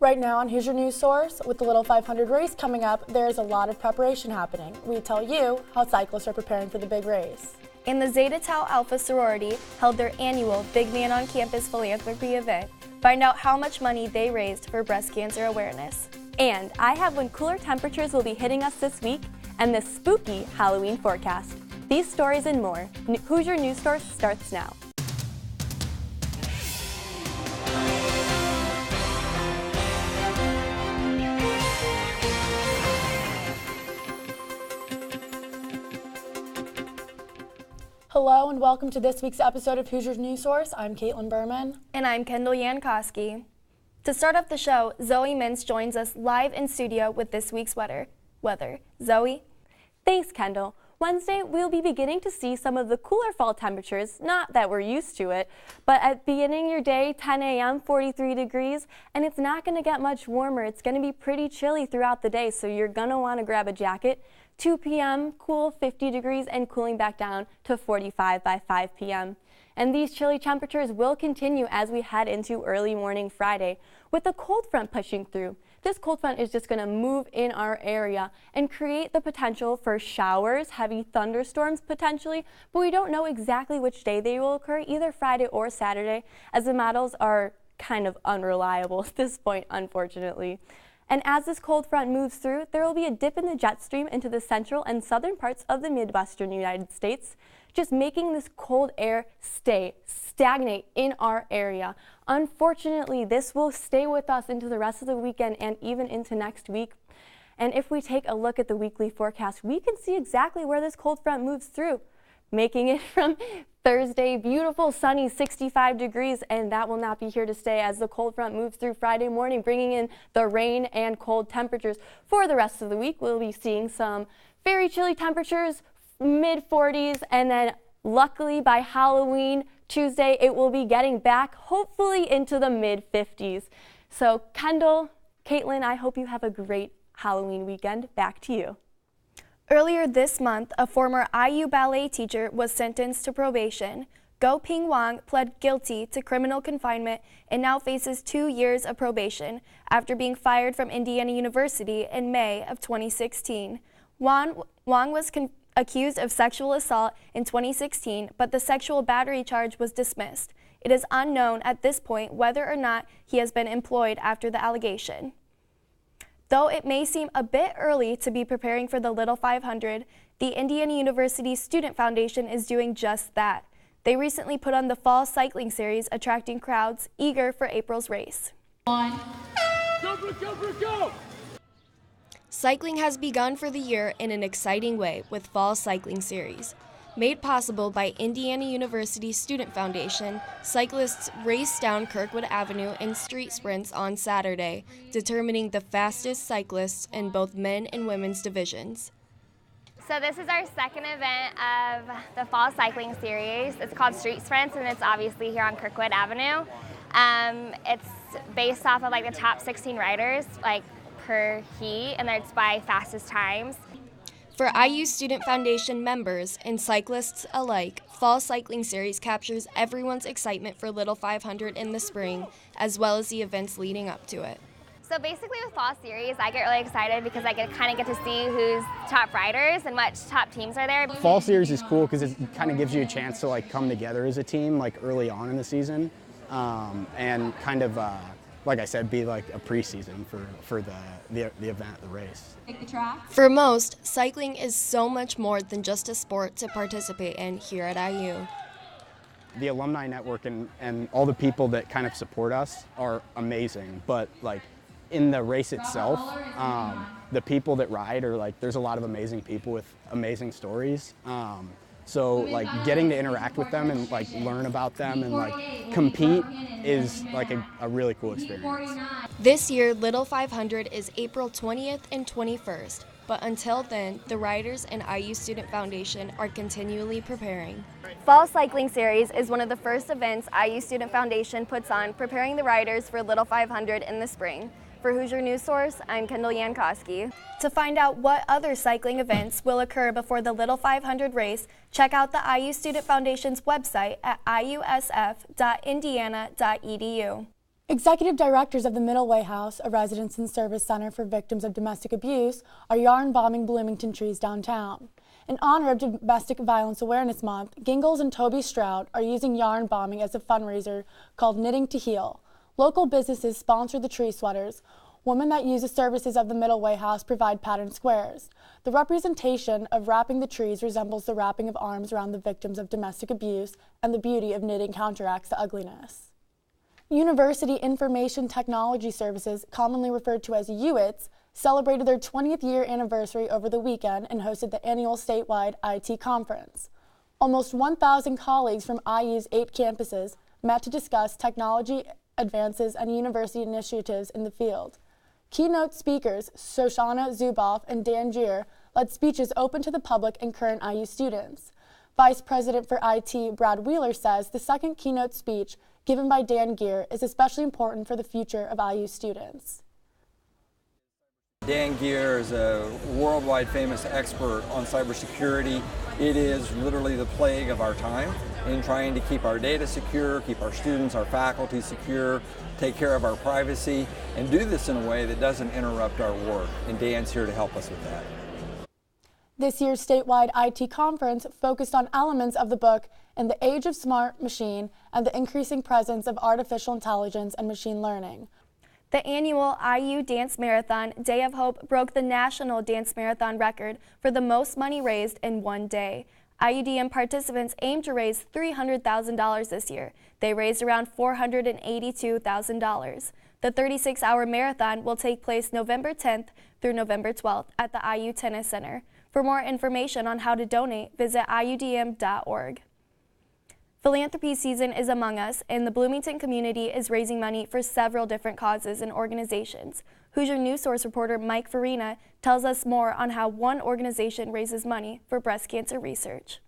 Right now on Hoosier News Source, with the Little 500 race coming up, there is a lot of preparation happening. We tell you how cyclists are preparing for the big race. And the Zeta Tau Alpha sorority held their annual Big Man on Campus Philanthropy event. Find out how much money they raised for breast cancer awareness. And I have when cooler temperatures will be hitting us this week and the spooky Halloween forecast. These stories and more. Hoosier News Source starts now. Hello and welcome to this week's episode of Hoosier News Source. I'm Caitlin Berman. And I'm Kendall Yankowski. To start off the show, Zoe Mintz joins us live in studio with this week's weather. Zoe? Thanks, Kendall. Wednesday, we'll be beginning to see some of the cooler fall temperatures, not that we're used to it, but at beginning your day, 10 a.m., 43 degrees, and it's not going to get much warmer. It's going to be pretty chilly throughout the day, so you're going to want to grab a jacket. 2 p.m., cool, 50 degrees, and cooling back down to 45 by 5 p.m. And these chilly temperatures will continue as we head into early morning Friday, with a cold front pushing through. This cold front is just going to move in our area and create the potential for showers, heavy thunderstorms potentially, but we don't know exactly which day they will occur, either Friday or Saturday, as the models are kind of unreliable at this point, unfortunately. And as this cold front moves through, there will be a dip in the jet stream into the central and southern parts of the Midwestern United States, just making this cold air stagnate in our area. Unfortunately, this will stay with us into the rest of the weekend and even into next week. And if we take a look at the weekly forecast, we can see exactly where this cold front moves through, making it from Thursday, beautiful, sunny, 65 degrees, and that will not be here to stay as the cold front moves through Friday morning, bringing in the rain and cold temperatures. For the rest of the week, we'll be seeing some very chilly temperatures, mid-40s, and then luckily by Halloween, Tuesday, it will be getting back, hopefully into the mid-50s. So Kendall, Caitlin, I hope you have a great Halloween weekend. Back to you. Earlier this month, a former IU ballet teacher was sentenced to probation. Go Ping Wang pled guilty to criminal confinement and now faces 2 years of probation after being fired from Indiana University in May of 2016. Wang was accused of sexual assault in 2016, but the sexual battery charge was dismissed. It is unknown at this point whether or not he has been employed after the allegation. Though it may seem a bit early to be preparing for the Little 500, the Indiana University Student Foundation is doing just that. They recently put on the Fall Cycling Series, attracting crowds eager for April's race. Go, go! Cycling has begun for the year in an exciting way with Fall Cycling Series. Made possible by Indiana University Student Foundation, cyclists race down Kirkwood Avenue in street sprints on Saturday, determining the fastest cyclists in both men and women's divisions. So this is our second event of the Fall Cycling Series. It's called Street Sprints, and it's obviously here on Kirkwood Avenue. It's based off of the top 16 riders, per heat, and then it's by fastest times. For IU Student Foundation members and cyclists alike, Fall Cycling Series captures everyone's excitement for Little 500 in the spring, as well as the events leading up to it. So basically with Fall Series, I get really excited because I kind of get to see who's top riders and what top teams are there. Fall Series is cool because it kind of gives you a chance to come together as a team early on in the season, and kind of like I said, be a preseason for the event, the race. For most, cycling is so much more than just a sport to participate in here at IU. The alumni network and all the people that kind of support us are amazing, but in the race itself, the people that ride are there's a lot of amazing people with amazing stories. So getting to interact with them and learn about them and compete is a really cool experience. This year, Little 500 is April 20th and 21st, but until then, the riders and IU Student Foundation are continually preparing. Fall Cycling Series is one of the first events IU Student Foundation puts on, preparing the riders for Little 500 in the spring. For Hoosier News Source, I'm Kendall Yankowski. To find out what other cycling events will occur before the Little 500 race, check out the IU Student Foundation's website at iusf.indiana.edu. Executive directors of the Middleway House, a residence and service center for victims of domestic abuse, are yarn bombing Bloomington trees downtown. In honor of Domestic Violence Awareness Month, Gingles and Toby Stroud are using yarn bombing as a fundraiser called Knitting to Heal. Local businesses sponsor the tree sweaters. Women that use the services of the Middleway House provide pattern squares. The representation of wrapping the trees resembles the wrapping of arms around the victims of domestic abuse, and the beauty of knitting counteracts the ugliness. University Information Technology Services, commonly referred to as UITS, celebrated their 20th year anniversary over the weekend and hosted the annual statewide IT conference. Almost 1,000 colleagues from IU's 8 campuses met to discuss technology advances and university initiatives in the field. Keynote speakers Shoshana Zuboff and Dan Gier led speeches open to the public and current IU students. Vice President for IT Brad Wheeler says the second keynote speech given by Dan Gier is especially important for the future of IU students. Dan Gier is a worldwide famous expert on cybersecurity. It is literally the plague of our time in trying to keep our data secure, keep our students, our faculty secure, take care of our privacy, and do this in a way that doesn't interrupt our work. And Dan's here to help us with that. This year's statewide IT conference focused on elements of the book In the Age of Smart Machine and the increasing presence of artificial intelligence and machine learning. The annual IU Dance Marathon Day of Hope broke the national dance marathon record for the most money raised in one day. IUDM participants aim to raise $300,000 this year. They raised around $482,000. The 36-hour marathon will take place November 10th through November 12th at the IU Tennis Center. For more information on how to donate, visit iudm.org. Philanthropy season is among us, and the Bloomington community is raising money for several different causes and organizations. Hoosier News Source reporter Mike Farina tells us more on how one organization raises money for breast cancer research.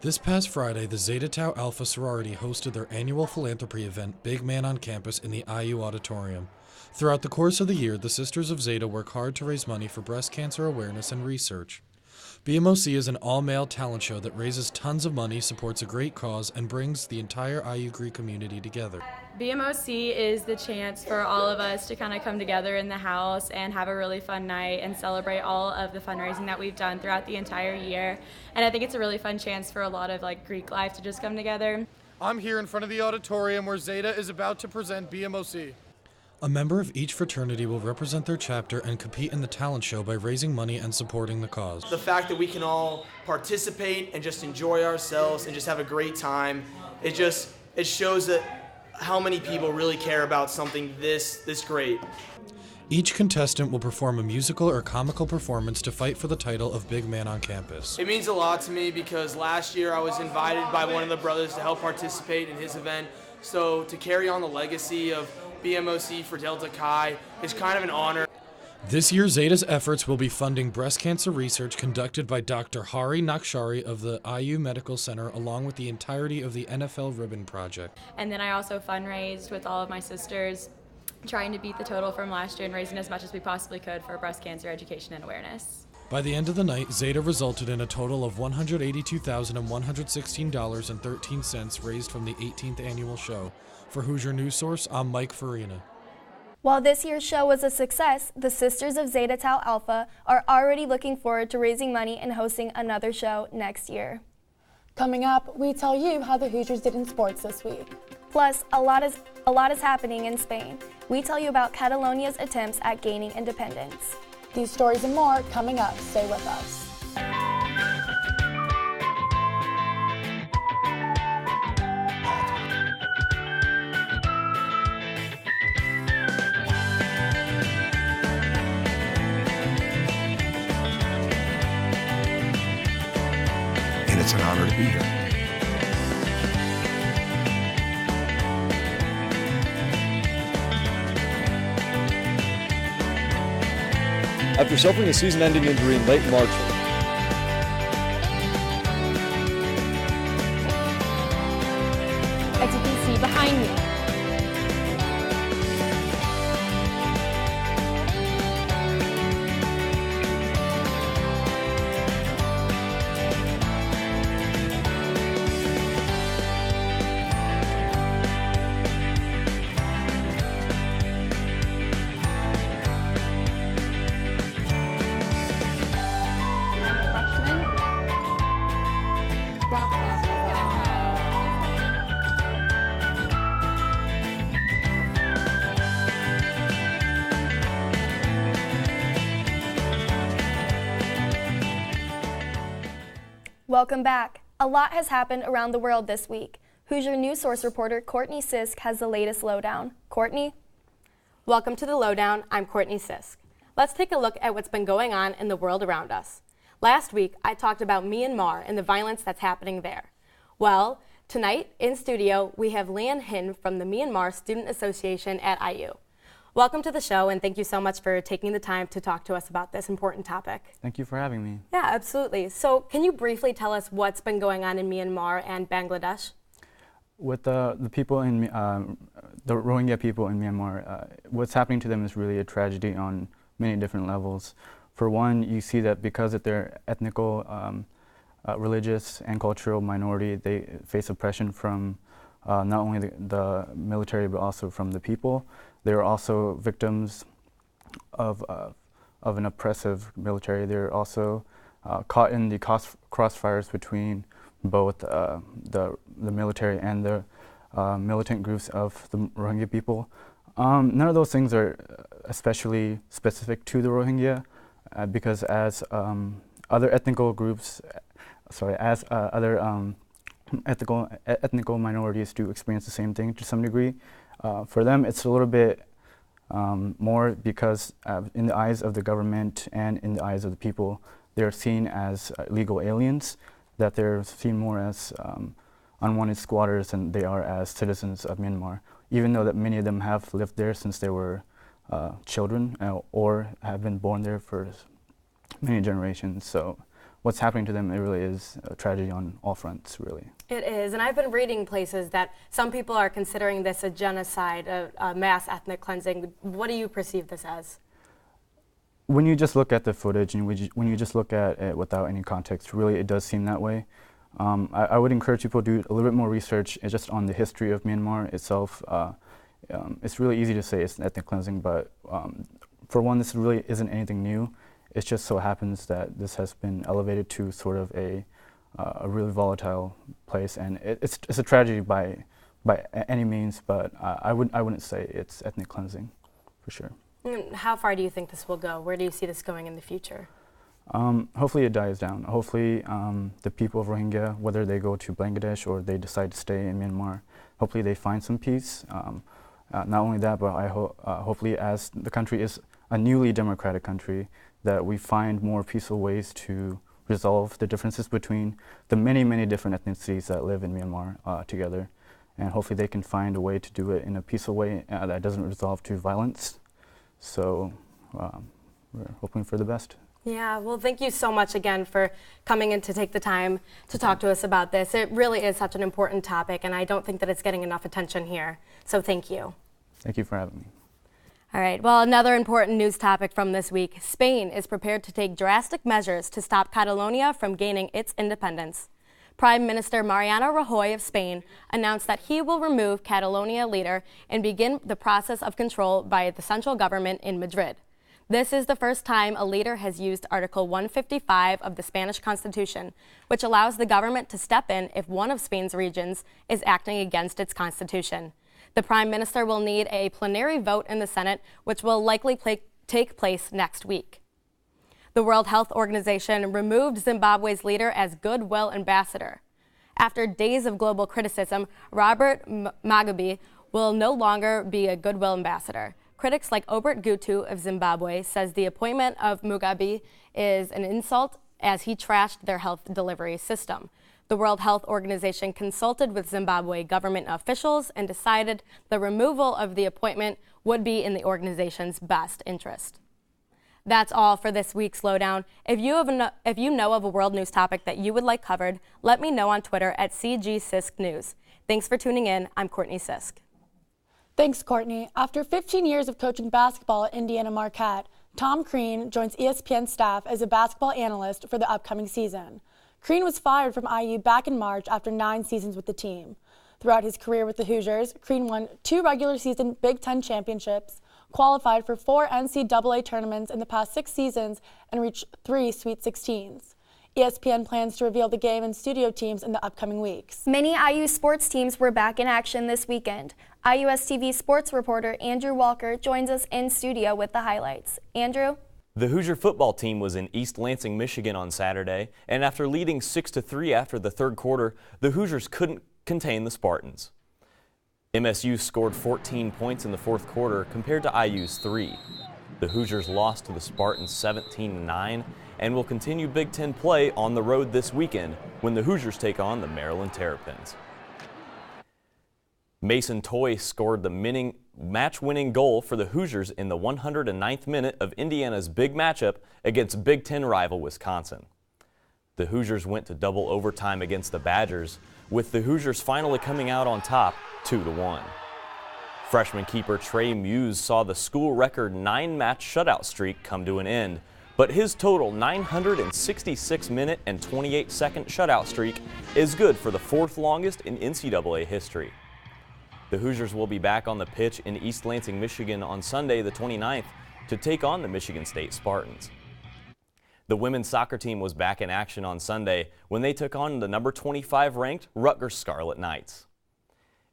This past Friday, the Zeta Tau Alpha sorority hosted their annual philanthropy event, Big Man on Campus, in the IU auditorium. Throughout the course of the year, the Sisters of Zeta work hard to raise money for breast cancer awareness and research. BMOC is an all-male talent show that raises tons of money, supports a great cause, and brings the entire IU Greek community together. BMOC is the chance for all of us to kind of come together in the house and have a really fun night and celebrate all of the fundraising that we've done throughout the entire year. And I think it's a really fun chance for a lot of Greek life to just come together. I'm here in front of the auditorium where Zeta is about to present BMOC. A member of each fraternity will represent their chapter and compete in the talent show by raising money and supporting the cause. The fact that we can all participate and just enjoy ourselves and just have a great time, it shows that how many people really care about something this great. Each contestant will perform a musical or comical performance to fight for the title of Big Man on Campus. It means a lot to me because last year I was invited by one of the brothers to help participate in his event. So to carry on the legacy of BMOC for Delta Chi is kind of an honor. This year, Zeta's efforts will be funding breast cancer research conducted by Dr. Hari Nakshari of the IU Medical Center, along with the entirety of the NFL Ribbon Project. And then I also fundraised with all of my sisters, trying to beat the total from last year and raising as much as we possibly could for breast cancer education and awareness. By the end of the night, Zeta resulted in a total of $182,116.13 raised from the 18th annual show. For Hoosier News Source, I'm Mike Farina. While this year's show was a success, the Sisters of Zeta Tau Alpha are already looking forward to raising money and hosting another show next year. Coming up, we tell you how the Hoosiers did in sports this week. Plus, a lot is happening in Spain. We tell you about Catalonia's attempts at gaining independence. These stories and more coming up. Stay with us. And it's an honor to be here. After suffering a season-ending injury in late March, as you can see behind me, Welcome back. A lot has happened around the world this week. Hoosier News Source reporter Courtney Sisk has the latest lowdown. Courtney? Welcome to the Lowdown. I'm Courtney Sisk. Let's take a look at what's been going on in the world around us. Last week, I talked about Myanmar and the violence that's happening there. Well, tonight in studio, we have Lian Hin from the Myanmar Student Association at IU. Welcome to the show, and thank you so much for taking the time to talk to us about this important topic. Thank you for having me. Yeah, absolutely. So can you briefly tell us what's been going on in Myanmar and Bangladesh? With the people in the Rohingya people in Myanmar, what's happening to them is really a tragedy on many different levels. For one, you see that because of their ethnical, religious, and cultural minority, they face oppression from not only the military but also from the people. They are also victims of an oppressive military. They're also caught in the crossfires between both the military and the militant groups of the Rohingya people. None of those things are especially specific to the Rohingya, because as other ethnical groups, other ethnical minorities do experience the same thing to some degree. For them, it's a little bit more because in the eyes of the government and in the eyes of the people, they're seen as legal aliens, that they're seen more as unwanted squatters than they are as citizens of Myanmar, even though that many of them have lived there since they were children or have been born there for many generations. So what's happening to them, it really is a tragedy on all fronts, really. It is, and I've been reading places that some people are considering this a genocide, a mass ethnic cleansing. What do you perceive this as? When you just look at the footage and when you just look at it without any context, really it does seem that way. I would encourage people to do a little bit more research just on the history of Myanmar itself. It's really easy to say it's ethnic cleansing, but for one, this really isn't anything new. It just so happens that this has been elevated to sort of a really volatile place, and it's a tragedy by any means. But I wouldn't say it's ethnic cleansing, for sure. How far do you think this will go? Where do you see this going in the future? Hopefully it dies down. Hopefully the people of Rohingya, whether they go to Bangladesh or they decide to stay in Myanmar, hopefully they find some peace. Not only that, but hopefully as the country is a newly democratic country, that we find more peaceful ways to resolve the differences between the many, many different ethnicities that live in Myanmar together. And hopefully they can find a way to do it in a peaceful way that doesn't resolve to violence. So we're hoping for the best. Yeah, well, thank you so much again for coming in to take the time to talk to us about this. It really is such an important topic, and I don't think that it's getting enough attention here. So thank you. Thank you for having me. All right, well, another important news topic from this week. Spain is prepared to take drastic measures to stop Catalonia from gaining its independence. Prime Minister Mariano Rajoy of Spain announced that he will remove Catalonia leader and begin the process of control by the central government in Madrid. This is the first time a leader has used Article 155 of the Spanish Constitution, which allows the government to step in if one of Spain's regions is acting against its constitution. The Prime Minister will need a plenary vote in the Senate, which will likely take place next week. The World Health Organization removed Zimbabwe's leader as Goodwill Ambassador. After days of global criticism, Robert Mugabe will no longer be a Goodwill Ambassador. Critics like Obert Gutu of Zimbabwe says the appointment of Mugabe is an insult as he trashed their health delivery system. The World Health Organization consulted with Zimbabwe government officials and decided the removal of the appointment would be in the organization's best interest. That's all for this week's Lowdown. If you know of a world news topic that you would like covered, let me know on Twitter at CGSiskNews. Thanks for tuning in. I'm Courtney Sisk. Thanks, Courtney. After 15 years of coaching basketball at Indiana Marquette, Tom Crean joins ESPN staff as a basketball analyst for the upcoming season. Crean was fired from IU back in March after 9 seasons with the team. Throughout his career with the Hoosiers, Crean won 2 regular season Big Ten championships, qualified for 4 NCAA tournaments in the past 6 seasons, and reached 3 Sweet 16s. ESPN plans to reveal the game and studio teams in the upcoming weeks. Many IU sports teams were back in action this weekend. IUS TV sports reporter Andrew Walker joins us in studio with the highlights. Andrew? The Hoosier football team was in East Lansing, Michigan on Saturday, and after leading 6-3 after the third quarter, the Hoosiers couldn't contain the Spartans. MSU scored 14 points in the fourth quarter compared to IU's 3. The Hoosiers lost to the Spartans 17-9 and will continue Big Ten play on the road this weekend when the Hoosiers take on the Maryland Terrapins. Mason Toy scored the match-winning goal for the Hoosiers in the 109th minute of Indiana's big matchup against Big Ten rival Wisconsin. The Hoosiers went to double overtime against the Badgers, with the Hoosiers finally coming out on top 2-1. Freshman keeper Trey Muse saw the school record 9-match shutout streak come to an end, but his total 966-minute and 28-second shutout streak is good for the 4th longest in NCAA history. The Hoosiers will be back on the pitch in East Lansing, Michigan on Sunday the 29th to take on the Michigan State Spartans. The women's soccer team was back in action on Sunday when they took on the number 25 ranked Rutgers Scarlet Knights.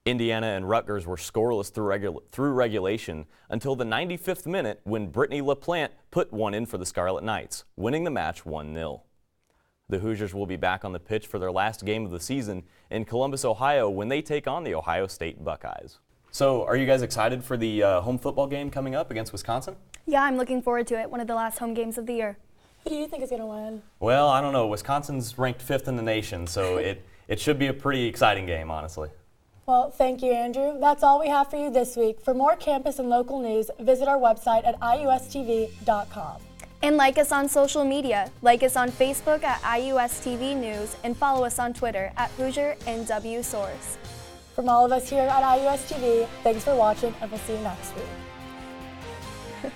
Indiana and Rutgers were scoreless through regulation until the 95th minute when Brittany LaPlante put one in for the Scarlet Knights, winning the match 1-0. The Hoosiers will be back on the pitch for their last game of the season in Columbus, Ohio when they take on the Ohio State Buckeyes. So are you guys excited for the home football game coming up against Wisconsin? Yeah, I'm looking forward to it. One of the last home games of the year. Who do you think is going to win? Well, I don't know. Wisconsin's ranked 5th in the nation, so it should be a pretty exciting game, honestly. Well, thank you, Andrew. That's all we have for you this week. For more campus and local news, visit our website at iustv.com. And like us on social media. Like us on Facebook at IUSTV News and follow us on Twitter at Hoosier News Source. From all of us here at IUSTV, thanks for watching and we'll see you next week.